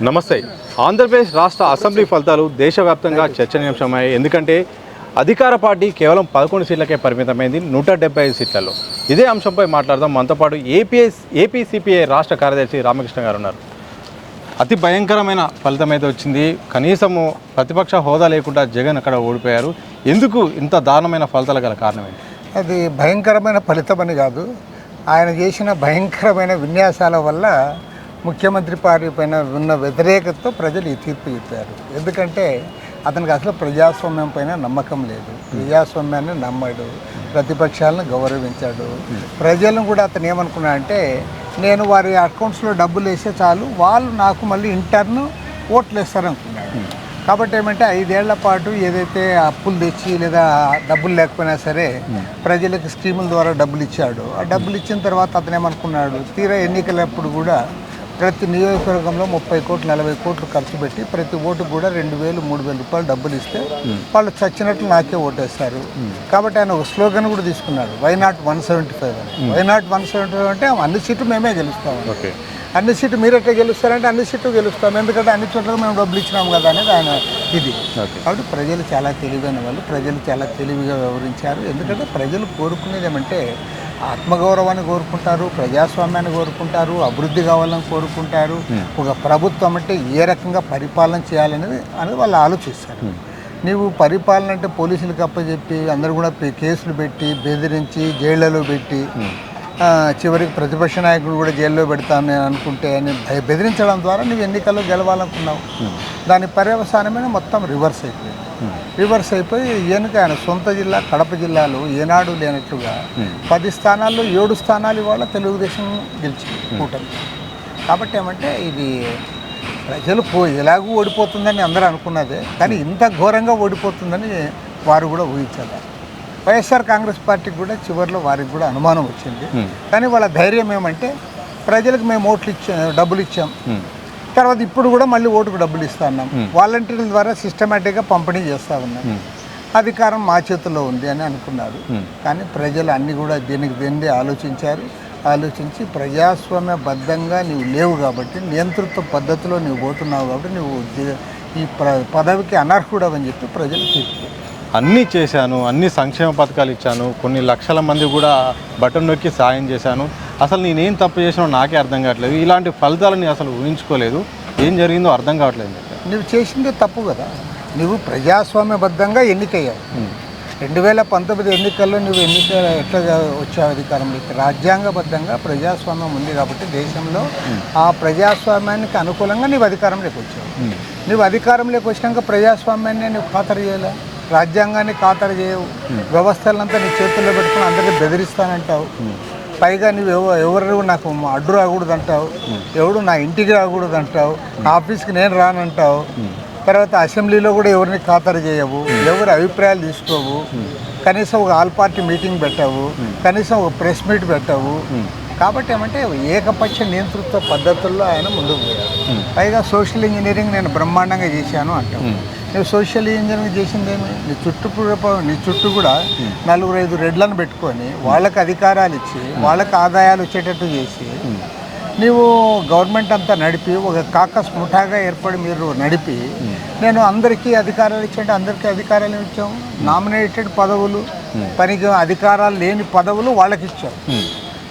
నమస్తే. ఆంధ్రప్రదేశ్ రాష్ట్ర అసెంబ్లీ ఫలితాలు దేశవ్యాప్తంగా చర్చనీయాంశమయ్యాయి. ఎందుకంటే అధికార పార్టీ కేవలం 11 సీట్లకే పరిమితమైంది 175 సీట్లలో. ఇదే అంశంపై మాట్లాడదాం. మనతో పాటు ఏపీసీపీఐ రాష్ట్ర కార్యదర్శి రామకృష్ణ గారు ఉన్నారు. అతి భయంకరమైన ఫలితం అయితే వచ్చింది. కనీసము ప్రతిపక్ష హోదా లేకుండా జగన్ అక్కడ ఓడిపోయారు. ఎందుకు ఇంత దారుణమైన ఫలితాలు గల కారణం ఏంటి? అది భయంకరమైన ఫలితం అని కాదు, ఆయన చేసిన భయంకరమైన విన్యాసాల వల్ల ముఖ్యమంత్రి పార్టీ పైన ఉన్న వ్యతిరేకతతో ప్రజలు ఈ తీర్పు చెప్పారు. ఎందుకంటే అతనికి అసలు ప్రజాస్వామ్యం పైన నమ్మకం లేదు, ప్రజాస్వామ్యాన్ని నమ్మాడు, ప్రతిపక్షాలను గౌరవించాడు. ప్రజలను కూడా అతను ఏమనుకున్నాడంటే, నేను వారి అకౌంట్స్లో డబ్బులు వేస్తే చాలు, వాళ్ళు నాకు మళ్ళీ ఇంటర్న్ ఓట్లు వేస్తారనుకున్నాడు. కాబట్టి ఏమంటే 5 ఏళ్ల పాటు ఏదైతే అప్పులు తెచ్చి లేదా డబ్బులు లేకపోయినా సరే ప్రజలకు స్కీముల ద్వారా డబ్బులు ఇచ్చాడు. ఆ డబ్బులు ఇచ్చిన తర్వాత అతను ఏమనుకున్నాడు, తీరా ఎన్నికలప్పుడు కూడా ప్రతి నియోజకవర్గంలో 30 కోట్లు 40 కోట్లు ఖర్చు పెట్టి ప్రతి ఓటుకు కూడా 2,000 3,000 రూపాయలు డబ్బులు ఇస్తే వాళ్ళు చచ్చినట్లు నాకే ఓటేస్తారు. కాబట్టి ఆయన ఒక స్లోగన్ కూడా తీసుకున్నాడు, వై నాట్ 175 అని. వై నాట్ 175 అంటే అన్ని సీట్లు మేమే గెలుస్తాము. అన్ని సీట్లు మీరెట్లా గెలుస్తారంటే అన్ని సీట్లు గెలుస్తాం, ఎందుకంటే అన్ని చోట్ల మేము డబ్బులు ఇచ్చినాము కదా అనేది ఆయన ఇది. కాబట్టి ప్రజలు చాలా తెలివైన వాళ్ళు, ప్రజలు చాలా తెలివిగా వ్యవహరించారు. ఎందుకంటే ప్రజలు కోరుకునేది ఏమంటే ఆత్మగౌరవాన్ని కోరుకుంటారు, ప్రజాస్వామ్యాన్ని కోరుకుంటారు, అభివృద్ధి కావాలని కోరుకుంటారు. ఒక ప్రభుత్వం అంటే ఏ రకంగా పరిపాలన చేయాలనేది వాళ్ళు ఆలోచిస్తారు. నీవు పరిపాలన అంటే పోలీసులకు అప్పచెప్పి అందరూ కూడా కేసులు పెట్టి బెదిరించి జైళ్లలో పెట్టి చివరికి ప్రతిపక్ష నాయకుడు కూడా జైల్లో పెడతాను నేను అనుకుంటే అని బెదిరించడం ద్వారా నువ్వు ఎన్నికల్లో గెలవాలనుకున్నావు. దాని పర్యవసానమైన మొత్తం రివర్స్ అయిపోయి ఈయనక ఆయన సొంత జిల్లా కడప జిల్లాలో ఏనాడు లేనట్లుగా 10 స్థానాల్లో 7 స్థానాలు ఇవాళ తెలుగుదేశం గెలిచింది కూటమి. కాబట్టి ఏమంటే ఇది ప్రజలు ఎలాగూ ఓడిపోతుందని అందరూ అనుకున్నదే, కానీ ఇంత ఘోరంగా ఓడిపోతుందని వారు కూడా ఊహించారు. వైఎస్ఆర్ కాంగ్రెస్ పార్టీకి కూడా చివరిలో వారికి కూడా అనుమానం వచ్చింది. కానీ వాళ్ళ ధైర్యం ఏమంటే ప్రజలకు మేము డబ్బులు ఇచ్చాం, తర్వాత ఇప్పుడు కూడా మళ్ళీ ఓటుకు డబ్బులు ఇస్తా ఉన్నాం, వాలంటీర్ల ద్వారా సిస్టమేటిక్గా పంపిణీ చేస్తూ ఉన్నాం, అధికారం మా చేతుల్లో ఉంది అని అనుకున్నారు. కానీ ప్రజలు అన్నీ కూడా దీన్ని ఆలోచించి ప్రజాస్వామ్యబద్ధంగా నీవు లేవు కాబట్టి, నియంతృత్వ పద్ధతిలో నీవు పోతున్నావు కాబట్టి నువ్వు ఈ పదవికి అనర్హుడవని చెప్పి ప్రజలు తీర్పు. అన్నీ చేశాను, అన్ని సంక్షేమ పథకాలు ఇచ్చాను, కొన్ని లక్షల మంది కూడా బటన్ నొక్కి సాయం చేశాను, అసలు నేనేం తప్పు చేసినా నాకే అర్థం కావట్లేదు, ఇలాంటి ఫలితాలని అసలు ఊహించుకోలేదు, ఏం జరిగిందో అర్థం కావట్లేదు. నువ్వు చేసిందే తప్పు కదా. నువ్వు ప్రజాస్వామ్యబద్ధంగా ఎన్నికయ్యావు. 2019 ఎన్నికల్లో నువ్వు ఎట్లా వచ్చావు అధికారంలోకి? రాజ్యాంగబద్ధంగా ప్రజాస్వామ్యం ఉంది కాబట్టి దేశంలో ఆ ప్రజాస్వామ్యానికి అనుకూలంగా నువ్వు అధికారంలోకి వచ్చావు. నువ్వు అధికారంలోకి వచ్చినాక ప్రజాస్వామ్యాన్ని నువ్వు ఖాతరు చేయాలి, రాజ్యాంగాన్ని ఖాతరు చేయవు, వ్యవస్థలంతా నీ చేతుల్లో పెట్టుకుని అందరికీ బెదిరిస్తానంటావు. పైగా నువ్వు ఎవరు నాకు అడ్డు రాకూడదు అంటావు, ఎవడు నా ఇంటికి రాకూడదు అంటావు, ఆఫీస్కి నేను రానంటావు, తర్వాత అసెంబ్లీలో కూడా ఎవరిని ఖాతరు చేయవు, ఎవరి అభిప్రాయాలు తీసుకోవు, కనీసం ఒక ఆల్ పార్టీ మీటింగ్ పెట్టావు, కనీసం ఒక ప్రెస్ మీట్ పెట్టావు. కాబట్టి ఏమంటే ఏకపక్ష నియంతృత్వ పద్ధతుల్లో ఆయన ముందుకు పోయాడు. పైగా సోషల్ ఇంజనీరింగ్ నేను బ్రహ్మాండంగా చేశాను అంటావు. నువ్వు సోషల్ ఇంజనీరింగ్ చేసిందేమి? నీ చుట్టూ కూడా 4-5 రెడ్లను పెట్టుకొని వాళ్ళకి అధికారాలు ఇచ్చి వాళ్ళకి ఆదాయాలు వచ్చేటట్టు చేసి నీవు గవర్నమెంట్ అంతా నడిపి ఒక కాకస్ ముఠాగా ఏర్పడి మీరు నడిపి నేను అందరికీ అధికారాలు ఇచ్చాంటే అందరికీ అధికారాలు ఇచ్చాము. నామినేటెడ్ పదవులు, పనికి అధికారాలు లేని పదవులు వాళ్ళకి ఇచ్చావు.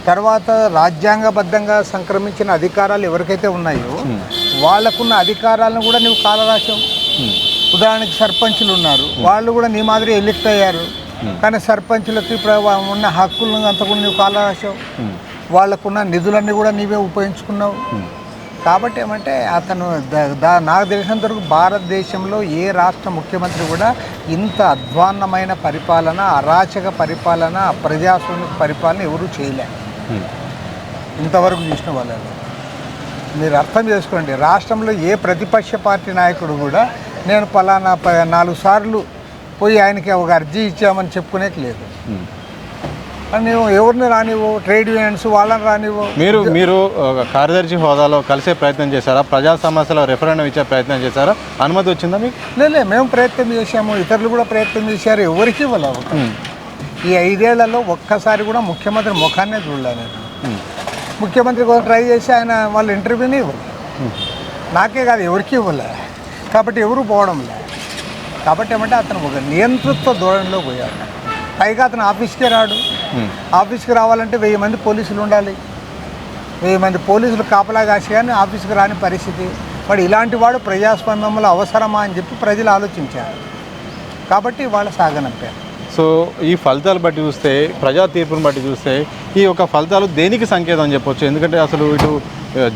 తర్వాత రాజ్యాంగబద్ధంగా సంక్రమించిన అధికారాలు ఎవరికైతే ఉన్నాయో వాళ్ళకున్న అధికారాలను కూడా నువ్వు కాలరాశావు. ఉదాహరణకి సర్పంచులు ఉన్నారు, వాళ్ళు కూడా నీ మాదిరి ఎలిక్ట్ అయ్యారు, కానీ సర్పంచులకి ఉన్న హక్కులను అంతా కూడా నువ్వు కాలరాశావు. వాళ్ళకున్న నిధులన్నీ కూడా నీవే ఉపయోగించుకున్నావు. కాబట్టి ఏమంటే అతను నాకు తెలిసినంత వరకు భారతదేశంలో ఏ రాష్ట్ర ముఖ్యమంత్రి కూడా ఇంత అధ్వాన్నమైన పరిపాలన, అరాచక పరిపాలన, అప్రజాస్వామిక పరిపాలన ఎవరూ చేయలే ఇంతవరకు చూసిన వాళ్ళు. మీరు అర్థం చేసుకోండి, రాష్ట్రంలో ఏ ప్రతిపక్ష పార్టీ నాయకుడు కూడా నేను పలానా 4 సార్లు పోయి ఆయనకి ఒక అర్జీ ఇచ్చామని చెప్పుకునేకి లేదు. నీవు ఎవరిని రానివ్వు, ట్రేడ్ యూనియన్స్ వాళ్ళని రానివ్వు. మీరు కార్యదర్శి హోదాలో కలిసే ప్రయత్నం చేశారా? ప్రజా సమస్యలో రెఫరెండం ఇచ్చే ప్రయత్నం చేశారా? అనుమతి వచ్చిందా మీకు? లేదు, మేము ప్రయత్నం చేశాము, ఇతరులు కూడా ప్రయత్నం చేశారు, ఎవరికి ఇవ్వలేవు. ఈ 5 ఏళ్లలో ఒక్కసారి కూడా ముఖ్యమంత్రి ముఖాన్నే చూడలేదు. ముఖ్యమంత్రి కోసం ట్రై చేసి ఆయన వాళ్ళు ఇంటర్వ్యూనే ఇవ్వరు. నాకే కాదు ఎవరికి ఇవ్వలే, కాబట్టి ఎవరు పోవడం లే. కాబట్టి ఏమంటే అతను ఒక నియంతృత్వ ధోరణిలో పోయాడు. పైగా అతను ఆఫీస్కే రాడు. ఆఫీస్కి రావాలంటే 1000 మంది పోలీసులు ఉండాలి. 1000 మంది పోలీసులు కాపలా కాసి కానీ ఆఫీస్కి రాని పరిస్థితి. వాడు ఇలాంటి వాడు ప్రజాస్వామ్యంలో అవసరమా అని చెప్పి ప్రజలు ఆలోచించారు. కాబట్టి వాళ్ళు సాగనంపారు. సో ఈ ఫలితాలు బట్టి చూస్తే, ప్రజా తీర్పును బట్టి చూస్తే ఈ యొక్క ఫలితాలు దేనికి సంకేతం అని చెప్పొచ్చు? ఎందుకంటే అసలు ఇటు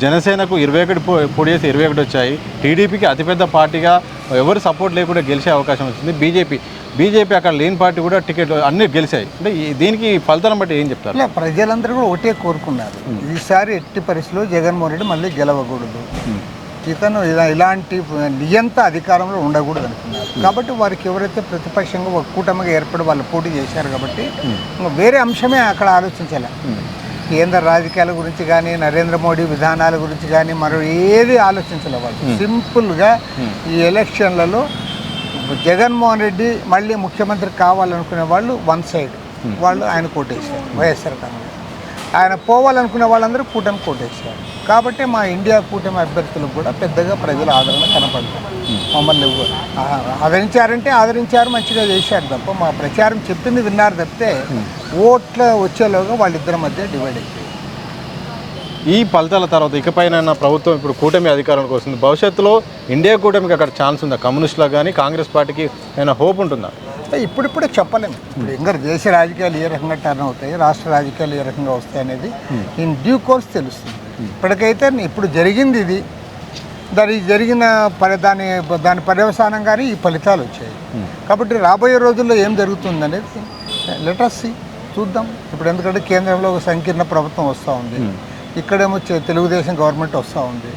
జనసేనకు 21 పోటీ చేసి 21 వచ్చాయి. టీడీపీకి అతిపెద్ద పార్టీగా ఎవరు సపోర్ట్ లేకుండా గెలిచే అవకాశం వచ్చింది. బీజేపీ అక్కడ లేని పార్టీ కూడా టికెట్ అన్నీ గెలిచాయి. అంటే దీనికి ఫలితాలను బట్టి ఏం చెప్తారు? ఇలా ప్రజలందరూ కూడా ఒకటే కోరుకున్నారు, ఈసారి ఎట్టి పరిస్థితుల్లో జగన్మోహన్ రెడ్డి మళ్ళీ గెలవకూడదు, ఇతను ఇలాంటి నియంత అధికారంలో ఉండకూడదు అనుకున్నారు. కాబట్టి వారికి ఎవరైతే ప్రతిపక్షంగా ఒక కూటమిగా ఏర్పడి వాళ్ళు పోటీ చేశారు కాబట్టి ఇంకా వేరే అంశమే అక్కడ ఆలోచించాలి. కేంద్ర రాజకీయాల గురించి కానీ, నరేంద్ర మోడీ విధానాల గురించి కానీ మరో ఏది ఆలోచించలే వాళ్ళు. సింపుల్గా ఈ ఎలక్షన్లలో జగన్మోహన్ రెడ్డి మళ్ళీ ముఖ్యమంత్రి కావాలనుకునే వాళ్ళు వన్ సైడ్ వాళ్ళు ఆయన కోటేశారు, వైఎస్ఆర్ కాంగ్రెస్. ఆయన పోవాలనుకునే వాళ్ళందరూ కూటమి కోటేశారు. కాబట్టి మా ఇండియా కూటమి అభ్యర్థులకు కూడా పెద్దగా ప్రజల ఆదరణ కనపడలేదు. మమ్మల్ని ఆదరించారంటే ఆదరించారు, మంచిగా చేశారు తప్ప మా ప్రచారం చెప్పింది విన్నారు తప్పితే ఓట్ల వచ్చేలోగా వాళ్ళిద్దరి మధ్య డివైడ్ అయిపోయింది. ఈ ఫలితాల తర్వాత ఇకపైన ప్రభుత్వం ఇప్పుడు కూటమి అధికారంలోకి వస్తుంది. భవిష్యత్తులో ఇండియా కూటమికి అక్కడ ఛాన్స్ ఉందా? కమ్యూనిస్టులకు కానీ కాంగ్రెస్ పార్టీకి ఏమైనా హోప్ ఉంటుందా? ఇప్పుడిప్పుడే చెప్పలేము. ఇప్పుడు ఇంకా దేశ రాజకీయాలు ఏ రకంగా టర్న్ అవుతాయి, రాష్ట్ర రాజకీయాలు ఏ రకంగా వస్తాయి అనేది ఇన్ డ్యూ కోర్స్ తెలుస్తుంది. ఇప్పటికైతే ఇప్పుడు జరిగింది ఇది, జరిగిన దాని పర్యవసానంగానే ఈ ఫలితాలు వచ్చాయి. కాబట్టి రాబోయే రోజుల్లో ఏం జరుగుతుంది అనేది లెట్ us see, చూద్దాం. ఇప్పుడు ఎందుకంటే కేంద్రంలో ఒక సంకీర్ణ ప్రభుత్వం వస్తూ ఉంది, ఇక్కడేమో తెలుగుదేశం గవర్నమెంట్ వస్తూ ఉంది.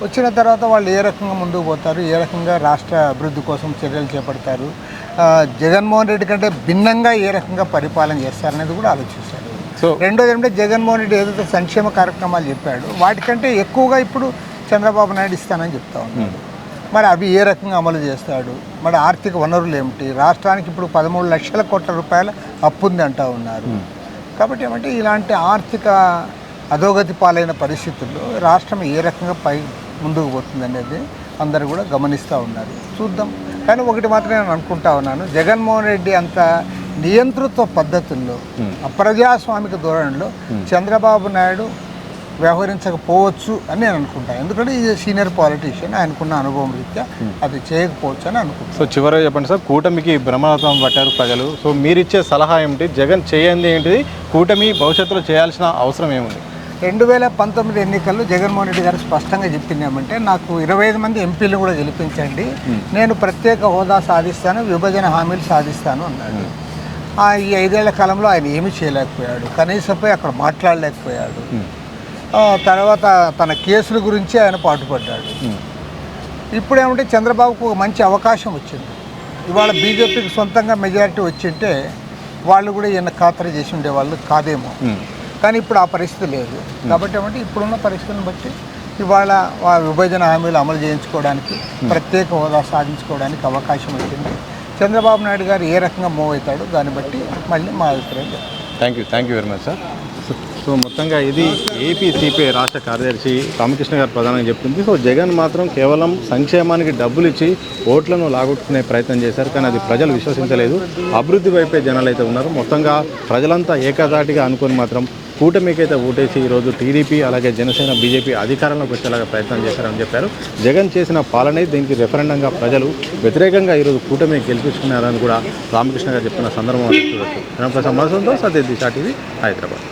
వచ్చిన తర్వాత వాళ్ళు ఏ రకంగా ముందుకు పోతారు, ఏ రకంగా రాష్ట్ర అభివృద్ధి కోసం చర్యలు చేపడతారు, జగన్మోహన్ రెడ్డి కంటే భిన్నంగా ఏ రకంగా పరిపాలన చేస్తారనేది కూడా ఆలోచిస్తారు. రెండోది ఏంటంటే జగన్మోహన్ రెడ్డి ఏదైతే సంక్షేమ కార్యక్రమాలు చెప్పాడు వాటికంటే ఎక్కువగా ఇప్పుడు చంద్రబాబు నాయుడు ఇస్తానని చెప్తా ఉన్నాడు. మరి అవి ఏ రకంగా అమలు చేస్తాడు, మరి ఆర్థిక వనరులు ఏమిటి, రాష్ట్రానికి ఇప్పుడు 13 లక్షల కోట్ల రూపాయల అప్పు ఉంది అంటూ ఉన్నారు. కాబట్టి ఏమంటే ఇలాంటి ఆర్థిక అధోగతి పాలైన పరిస్థితుల్లో రాష్ట్రం ఏ రకంగా ముందుకు పోతుంది అనేది అందరూ కూడా గమనిస్తూ ఉన్నారు. చూద్దాం. కానీ ఒకటి మాత్రం నేను అనుకుంటా ఉన్నాను, జగన్మోహన్ రెడ్డి అంత నియంతృత్వ పద్ధతుల్లో అప్రజాస్వామిక ధోరణిలో చంద్రబాబు నాయుడు వ్యవహరించకపోవచ్చు అని నేను అనుకుంటాను. ఎందుకంటే ఈ సీనియర్ పాలిటీషియన్, ఆయనకున్న అనుభవం రీత్యా అది చేయకపోవచ్చు అని అనుకుంటాను. సో చివరిగా చెప్పండి సార్, కూటమికి బ్రహ్మరథం పట్టారు ప్రజలు. సో మీరిచ్చే సలహా ఏమిటి? జగన్ చేయండి ఏంటిది, కూటమి భవిష్యత్తులో చేయాల్సిన అవసరం ఏముంది? 2019 ఎన్నికల్లో జగన్మోహన్ రెడ్డి గారు స్పష్టంగా చెప్పింది ఏమంటే, నాకు 25 మంది ఎంపీలు కూడా గెలిపించండి, నేను ప్రత్యేక హోదా సాధిస్తాను, విభజన హామీలు సాధిస్తాను అన్నాడు. ఈ 5 ఏళ్ల కాలంలో ఆయన ఏమీ చేయలేకపోయాడు, కనీసంపై అక్కడ మాట్లాడలేకపోయాడు. తర్వాత తన కేసుల గురించి ఆయన పాటుపడ్డాడు. ఇప్పుడేమంటే చంద్రబాబుకు ఒక మంచి అవకాశం వచ్చింది. ఇవాళ బీజేపీకి సొంతంగా మెజారిటీ వచ్చింటే వాళ్ళు కూడా ఈయన ఖాతరు చేసి ఉండేవాళ్ళు కాదేమో. కానీ ఇప్పుడు ఆ పరిస్థితి లేదు. కాబట్టి ఏమంటే ఇప్పుడున్న పరిస్థితిని బట్టి ఇవాళ విభజన హామీలు అమలు చేయించుకోవడానికి, ప్రత్యేక హోదా సాధించుకోవడానికి అవకాశం వచ్చింది. చంద్రబాబు నాయుడు గారు ఏ రకంగా మూవ్ అవుతాడో దాన్ని బట్టి మళ్ళీ మా అభిప్రాయం. Thank you very much sir. So మొత్తంగా ఇది ఏపీ సిపిఐ రాష్ట్ర కార్యదర్శి రామకృష్ణ గారు ప్రధానంగా చెప్తుంది. సో జగన్ మాత్రం కేవలం సంక్షేమానికి డబ్బులు ఇచ్చి ఓట్లను లాగొట్టుకునే ప్రయత్నం చేశారు, కానీ అది ప్రజలు విశ్వసించలేదు. అభివృద్ధి వైపే జనాలు అయితే ఉన్నారు. మొత్తంగా ప్రజలంతా ఏకదాటిగా అనుకొని మాత్రం కూటమికైతే ఓటేసి ఈరోజు టీడీపీ అలాగే జనసేన బీజేపీ అధికారంలోకి వచ్చేలాగా ప్రయత్నం చేశారని చెప్పారు. జగన్ చేసిన పాలనే దీనికి రెఫరెండంగా ప్రజలు వ్యతిరేకంగా ఈరోజు కూటమి గెలిపించుకున్నారని కూడా రామకృష్ణ గారు చెప్తున్న సందర్భం చూడొచ్చు. ప్రసాద్ దిశా టీవీ, హైదరాబాద్.